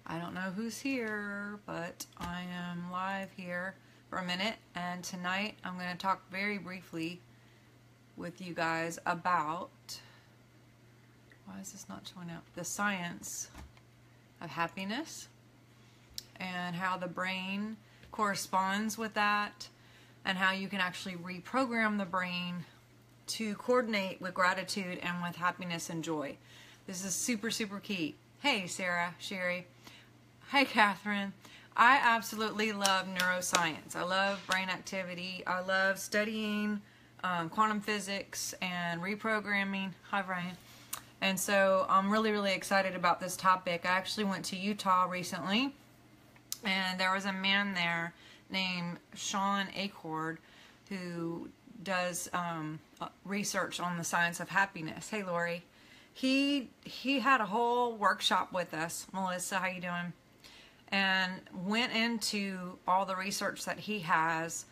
I don't know who's here, but I am live here for a minute, and tonight I'm going to talk very briefly with you guys about, why is this not showing up? The science of happiness and how the brain corresponds with that, and how you can actually reprogram the brain to coordinate with gratitude and with happiness and joy. This is super, super key. Hey, Sarah, Sherry. Hey, Catherine. I absolutely love neuroscience. I love brain activity. I love studying quantum physics and reprogramming. Hi, Brian. And so I'm really, really excited about this topic. I actually went to Utah recently, and there was a man there named Sean Acord who does research on the science of happiness. Hey, Lori. He had a whole workshop with us. Melissa, how you doing? And went into all the research that he has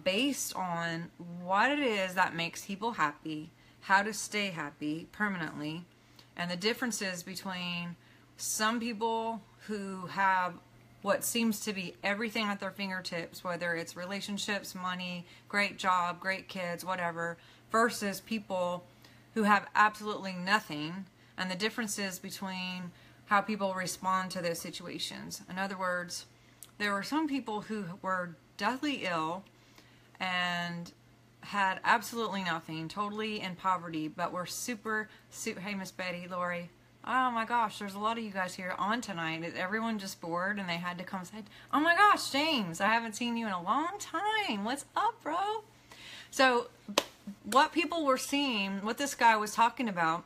based on what it is that makes people happy, how to stay happy permanently, and the differences between some people who have what seems to be everything at their fingertips, whether it's relationships, money, great job, great kids, whatever, versus people who have absolutely nothing, and the differences between how people respond to those situations. In other words, there were some people who were deathly ill and had absolutely nothing, totally in poverty, but were super, hey, Miss Betty, Lori. Oh my gosh, there's a lot of you guys here on tonight. Is everyone just bored and they had to come say, oh my gosh, James, I haven't seen you in a long time. What's up, bro? So what people were seeing, what this guy was talking about,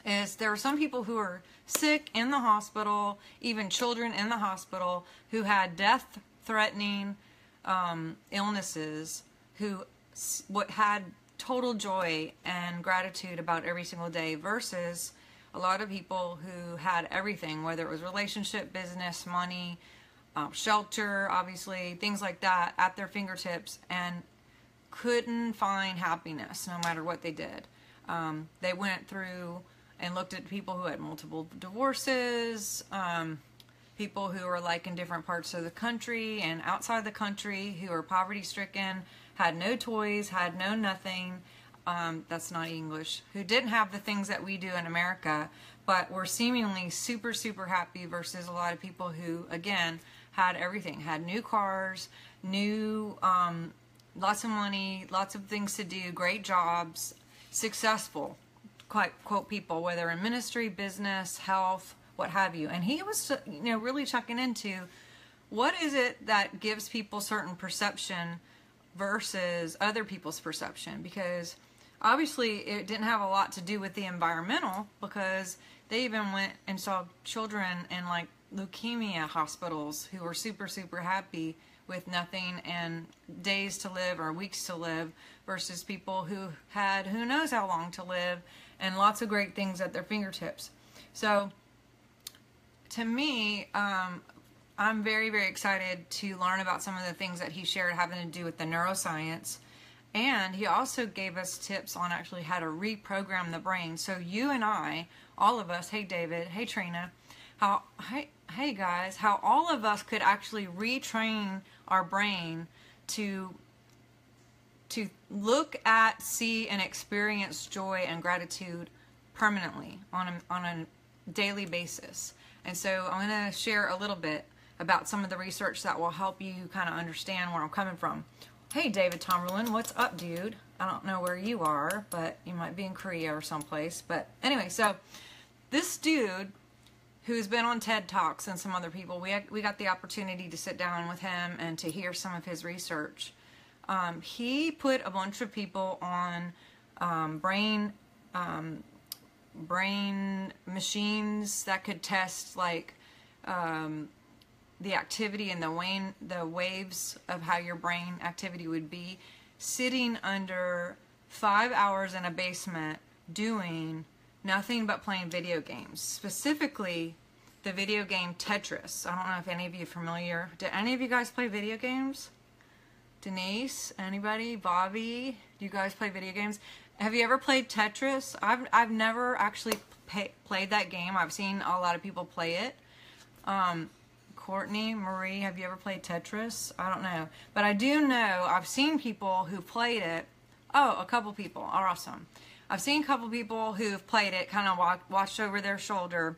is there were some people who were sick in the hospital, even children in the hospital, who had death-threatening illnesses, who had total joy and gratitude about every single day, versus a lot of people who had everything, whether it was relationship, business, money, shelter, obviously, things like that at their fingertips, and couldn't find happiness no matter what they did. They went through and looked at people who had multiple divorces, people who were like in different parts of the country and outside the country who were poverty stricken, had no toys, had no nothing, that's not English, who didn't have the things that we do in America, but were seemingly super, super happy, versus a lot of people who, again, had everything, had new cars, new, lots of money, lots of things to do, great jobs, successful, quote people, whether in ministry, business, health, what have you. And he was, really checking into what is it that gives people certain perception versus other people's perception, because obviously it didn't have a lot to do with the environmental, because they even went and saw children in like leukemia hospitals who were super, super happy with nothing and days to live or weeks to live, versus people who had who knows how long to live and lots of great things at their fingertips. So to me, I'm very, very excited to learn about some of the things that he shared having to do with the neuroscience. And he also gave us tips on actually how to reprogram the brain. So you and I, all of us, hey David, hey Trina, hey guys, how all of us could actually retrain our brain to look at, see, and experience joy and gratitude permanently on a daily basis. And so I'm going to share a little bit about some of the research that will help you kind of understand where I'm coming from. Hey, David Tomerlin, what's up, dude? I don't know where you are, but you might be in Korea or someplace. But anyway, so this dude who's been on TED Talks and some other people, we got the opportunity to sit down with him and to hear some of his research. He put a bunch of people on brain machines that could test like the activity and the waves of how your brain activity would be, sitting under 5 hours in a basement doing nothing but playing video games, specifically the video game Tetris. I don't know if any of you are familiar. Do any of you guys play video games? Denise, anybody? Bobby, do you guys play video games? Have you ever played Tetris? I've never actually played that game. I've seen a lot of people play it. Courtney, Marie, have you ever played Tetris? I don't know. But I do know, I've seen people who played it. Oh, a couple people. Awesome. I've seen a couple people who've played it, kind of watched over their shoulder.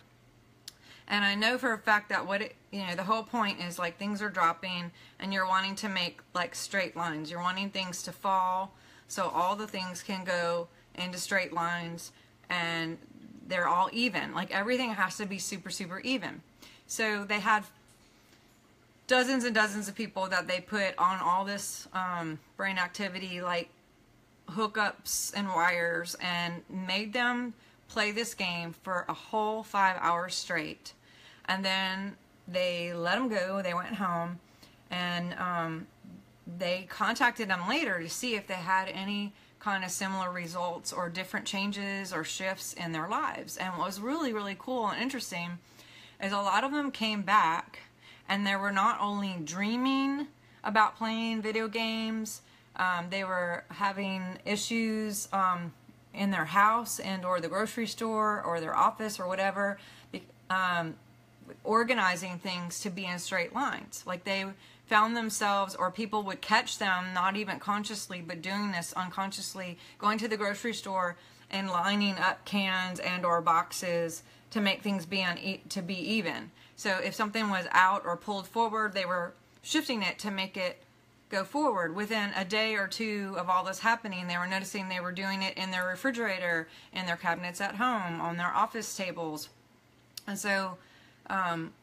And I know for a fact that the whole point is like things are dropping and you're wanting to make like straight lines. You're wanting things to fall so all the things can go into straight lines and they're all even. Like everything has to be super, super even. So they had dozens and dozens of people that they put on all this brain activity, like hookups and wires, and made them play this game for a whole 5 hours straight. And then they let them go. They went home, and they contacted them later to see if they had any kind of similar results or different changes or shifts in their lives. And what was really, really cool and interesting is a lot of them came back and they were not only dreaming about playing video games, they were having issues in their house and or the grocery store or their office or whatever, organizing things to be in straight lines. Like they found themselves, or people would catch them, not even consciously, but doing this unconsciously, going to the grocery store and lining up cans and or boxes to make things to be even. So if something was out or pulled forward, they were shifting it to make it go forward. Within a day or two of all this happening, they were noticing they were doing it in their refrigerator, in their cabinets at home, on their office tables. And so,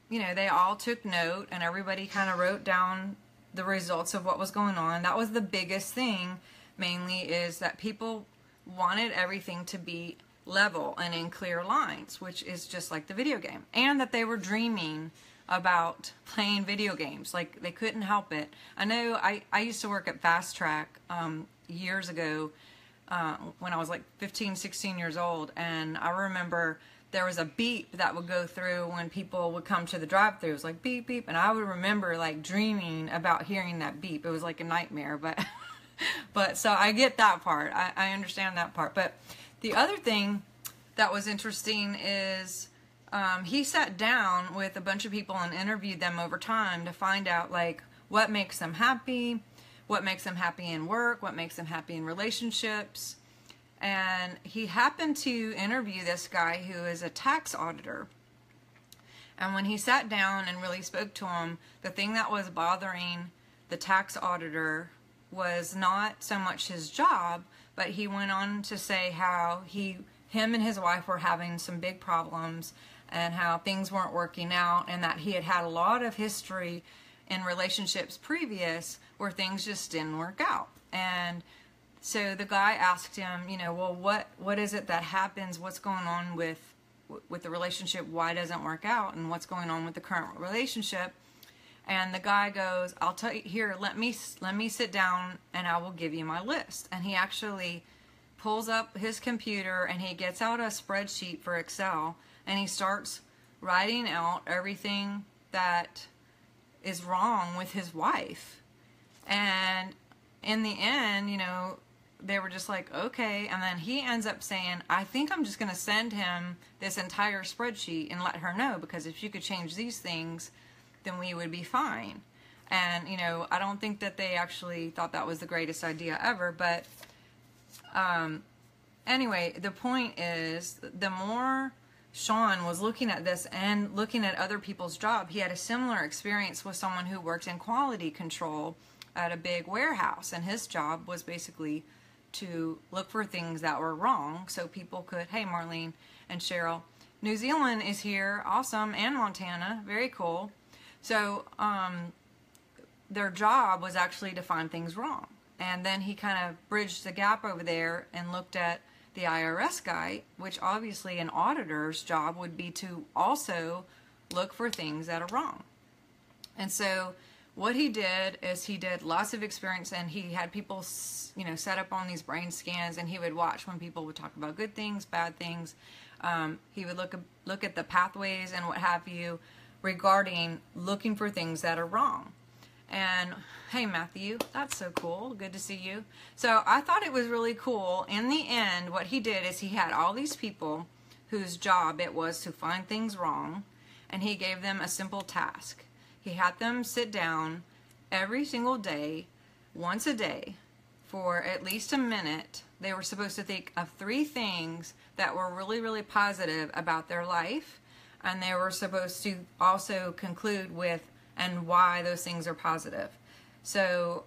they all took note, and everybody kind of wrote down the results of what was going on. That was the biggest thing, mainly, is that people wanted everything to be level and in clear lines, which is just like the video game. And that they were dreaming about playing video games. Like, they couldn't help it. I know I used to work at Fast Track years ago when I was like 15, 16 years old, and I remember there was a beep that would go through when people would come to the drive-thru. It was like beep, beep, and I would remember like dreaming about hearing that beep. It was like a nightmare, but so I get that part. I understand that part. But the other thing that was interesting is he sat down with a bunch of people and interviewed them over time to find out like what makes them happy, what makes them happy in work, what makes them happy in relationships. And he happened to interview this guy who is a tax auditor. And when he sat down and really spoke to him, the thing that was bothering the tax auditor was not so much his job, but he went on to say how him and his wife were having some big problems and how things weren't working out, and that he had had a lot of history in relationships previous where things just didn't work out. And so the guy asked him, well, what is it that happens? What's going on with the relationship? Why doesn't it work out? And what's going on with the current relationship? And the guy goes, I'll tell you, here, let me sit down and I will give you my list. And he actually pulls up his computer and he gets out a spreadsheet for Excel and he starts writing out everything that is wrong with his wife. And in the end, they were just like, okay. And then he ends up saying, I think I'm just going to send him this entire spreadsheet and let her know, because if she could change these things, then we would be fine. And, I don't think that they actually thought that was the greatest idea ever. But anyway, the point is, the more Sean was looking at this and looking at other people's job, he had a similar experience with someone who worked in quality control at a big warehouse. And his job was basically to look for things that were wrong so people could, hey, Marlene and Cheryl, New Zealand is here, awesome, and Montana, very cool. So their job was actually to find things wrong. And then he kind of bridged the gap over there and looked at the IRS guy, which obviously an auditor's job would be to also look for things that are wrong. And so what he did is he did lots of experience, and he had people, set up on these brain scans, and he would watch when people would talk about good things, bad things. He would look at the pathways and what have you regarding looking for things that are wrong. And hey, Matthew, that's so cool. Good to see you. So I thought it was really cool. In the end, what he did is he had all these people whose job it was to find things wrong. and he gave them a simple task. He had them sit down every single day, once a day, for at least a minute. They were supposed to think of 3 things that were really, really positive about their life, and they were supposed to also conclude with and why those things are positive. So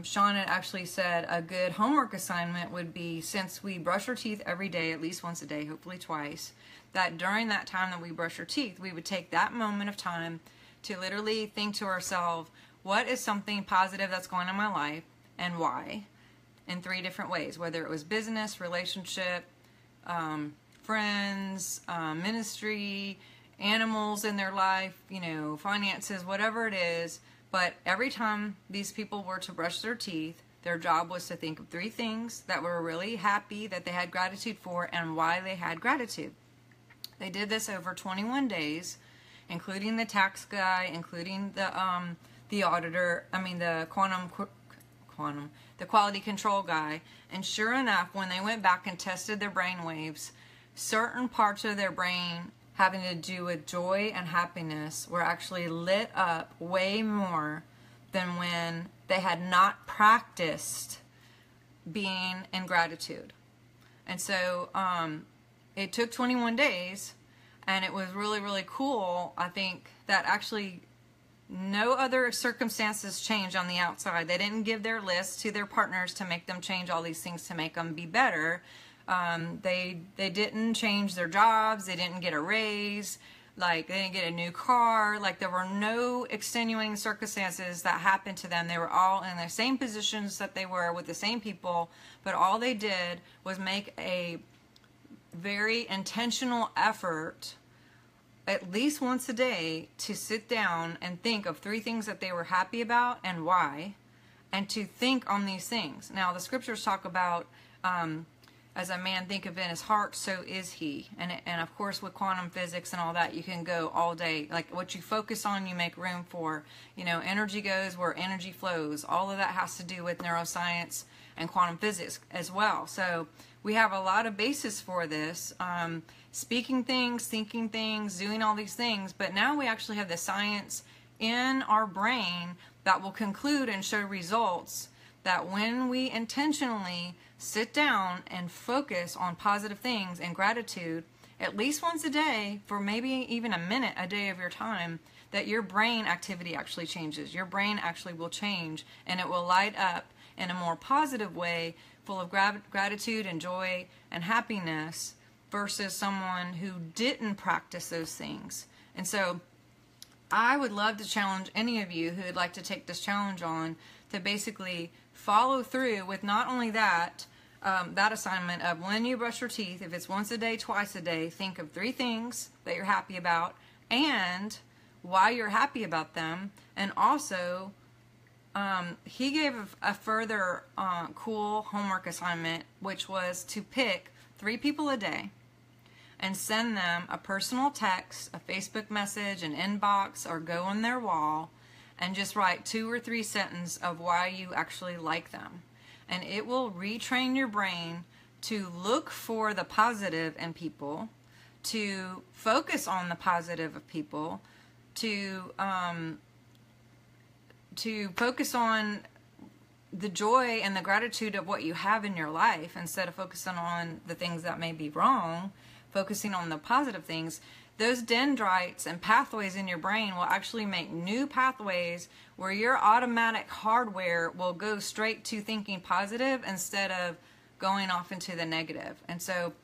Sean had actually said a good homework assignment would be, since we brush our teeth every day, at least once a day, hopefully twice, that during that time that we brush our teeth, we would take that moment of time to literally think to ourselves, what is something positive that's going on in my life and why? In 3 different ways, whether it was business, relationship, friends, ministry, animals in their life, you know, finances, whatever it is. But every time these people were to brush their teeth, their job was to think of 3 things that were really happy, that they had gratitude for, and why they had gratitude. They did this over 21 days, including the tax guy, including the auditor, the quality control guy. And sure enough, when they went back and tested their brain waves, certain parts of their brain having to do with joy and happiness were actually lit up way more than when they had not practiced being in gratitude. And so it took 21 days, and it was really, really cool. I think that actually no other circumstances changed on the outside. They didn't give their list to their partners to make them change all these things to make them be better. They didn't change their jobs. They didn't get a raise. Like, they didn't get a new car. Like, there were no extenuating circumstances that happened to them. They were all in the same positions that they were with the same people, but all they did was make a very intentional effort at least once a day to sit down and think of 3 things that they were happy about and why, and to think on these things. Now, the scriptures talk about, as a man thinketh in his heart, so is he. And of course, with quantum physics and all that, you can go all day. Like, what you focus on, you make room for. You know, energy goes where energy flows. All of that has to do with neuroscience and quantum physics as well. So we have a lot of basis for this. Speaking things, thinking things, doing all these things. But now we actually have the science in our brain that will conclude and show results that when we intentionally sit down and focus on positive things and gratitude at least once a day for maybe even a minute a day of your time, that your brain activity actually changes. Your brain actually will change, and it will light up in a more positive way, full of gratitude and joy and happiness, versus someone who didn't practice those things. And so I would love to challenge any of you who would like to take this challenge on to basically follow through with not only that, that assignment of when you brush your teeth, if it's once a day, twice a day, think of 3 things that you're happy about and why you're happy about them. And also, he gave a further cool homework assignment, which was to pick 3 people a day and send them a personal text, a Facebook message, an inbox, or go on their wall and just write 2 or 3 sentences of why you actually like them. And it will retrain your brain to look for the positive in people, to focus on the positive of people, to focus on the joy and the gratitude of what you have in your life instead of focusing on the things that may be wrong, focusing on the positive things. Those dendrites and pathways in your brain will actually make new pathways where your automatic hardware will go straight to thinking positive instead of going off into the negative. And so,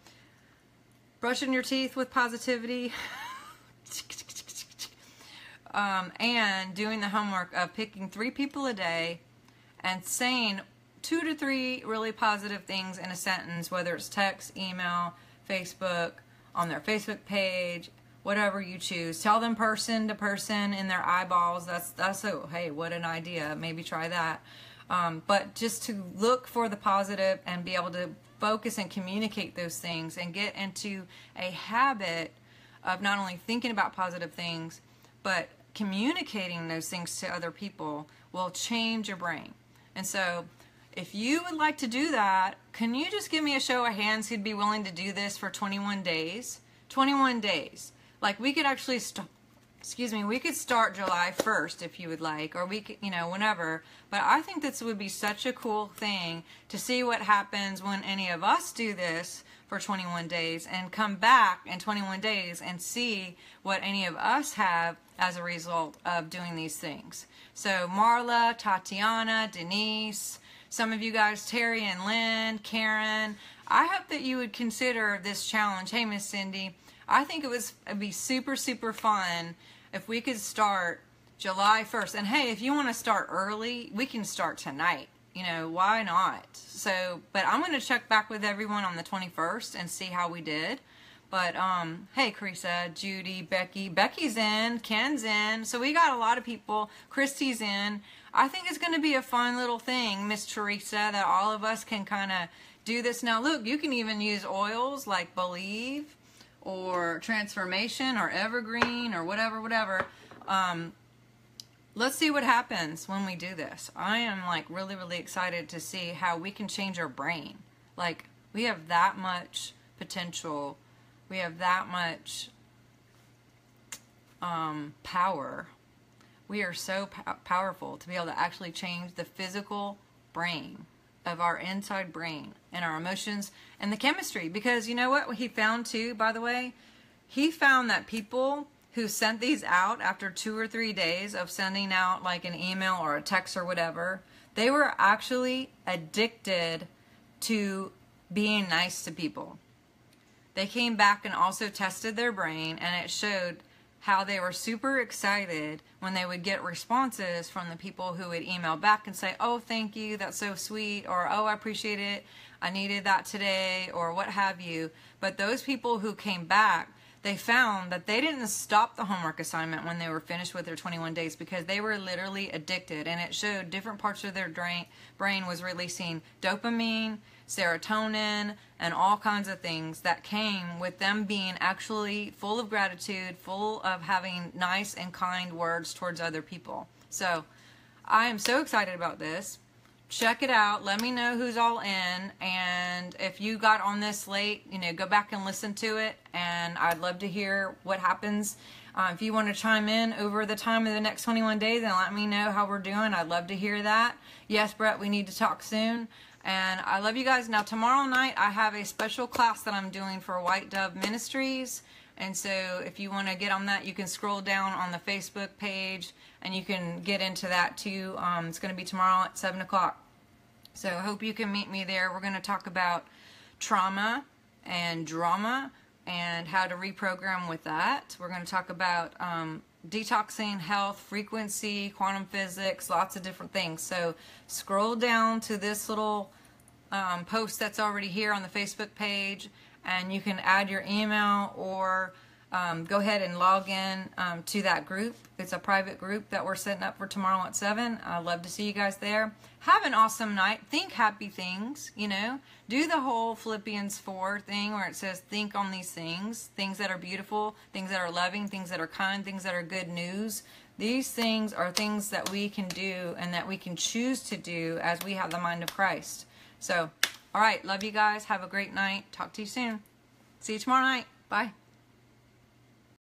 brushing your teeth with positivity and doing the homework of picking 3 people a day and saying 2 to 3 really positive things in a sentence, whether it's text, email, Facebook, on their Facebook page, whatever you choose. Tell them person to person in their eyeballs. Hey, what an idea. Maybe try that. But just to look for the positive and be able to focus and communicate those things and get into a habit of not only thinking about positive things, but communicating those things to other people will change your brain. And so if you would like to do that, can you just give me a show of hands who'd be willing to do this for 21 days? 21 days. Like, we could actually excuse me, we could start July 1st if you would like, or we could, you know, whenever. But I think this would be such a cool thing to see what happens when any of us do this for 21 days and come back in 21 days and see what any of us have as a result of doing these things. So Marla, Tatiana, Denise, some of you guys, Terry and Lynn, Karen, I hope that you would consider this challenge. Hey, Miss Cindy, I think it'd be super, super fun if we could start July 1st. And hey, if you want to start early, we can start tonight. You know, why not? So, but I'm going to check back with everyone on the 21st and see how we did. But, hey, Carissa, Judy, Becky. Becky's in. Ken's in. So we got a lot of people. Christy's in. I think it's going to be a fun little thing, Miss Teresa, that all of us can kind of do this. Now, look, you can even use oils like Believe or Transformation or Evergreen or whatever. Let's see what happens when we do this. I am like really, really excited to see how we can change our brain. Like, we have that much potential. We have that much power. We are so powerful to be able to actually change the physical brain of our inside brain and our emotions and the chemistry. Because you know what he found too, by the way? He found that people who sent these out after 2 or 3 days of sending out like an email or a text or whatever, they were actually addicted to being nice to people. They came back and also tested their brain, and it showed how they were super excited when they would get responses from the people who would email back and say, oh, thank you, that's so sweet, or oh, I appreciate it, I needed that today, or what have you. But those people who came back, they found that they didn't stop the homework assignment when they were finished with their 21 days because they were literally addicted, and it showed different parts of their brain was releasing dopamine, serotonin, and all kinds of things that came with them being actually full of gratitude, full of having nice and kind words towards other people. So I am so excited about this. Check it out. Let me know who's all in. And if you got on this late, you know, go back and listen to it. And I'd love to hear what happens. If you want to chime in over the time of the next 21 days and let me know how we're doing, I'd love to hear that. Yes, Brett, we need to talk soon. And I love you guys. Now, tomorrow night, I have a special class that I'm doing for White Dove Ministries. And so if you want to get on that, you can scroll down on the Facebook page and you can get into that too. It's going to be tomorrow at 7 o'clock. So I hope you can meet me there. We're going to talk about trauma and drama and how to reprogram with that. We're going to talk about detoxing, health, frequency, quantum physics, lots of different things. So scroll down to this little post that's already here on the Facebook page, and you can add your email or go ahead and log in to that group. It's a private group that we're setting up for tomorrow at 7. I'd love to see you guys there. Have an awesome night. Think happy things, you know. Do the whole Philippians 4 thing where it says think on these things that are beautiful, things that are loving, things that are kind, things that are good news. These things are things that we can do and that we can choose to do as we have the mind of Christ. So, all right, love you guys. Have a great night. Talk to you soon. See you tomorrow night. Bye.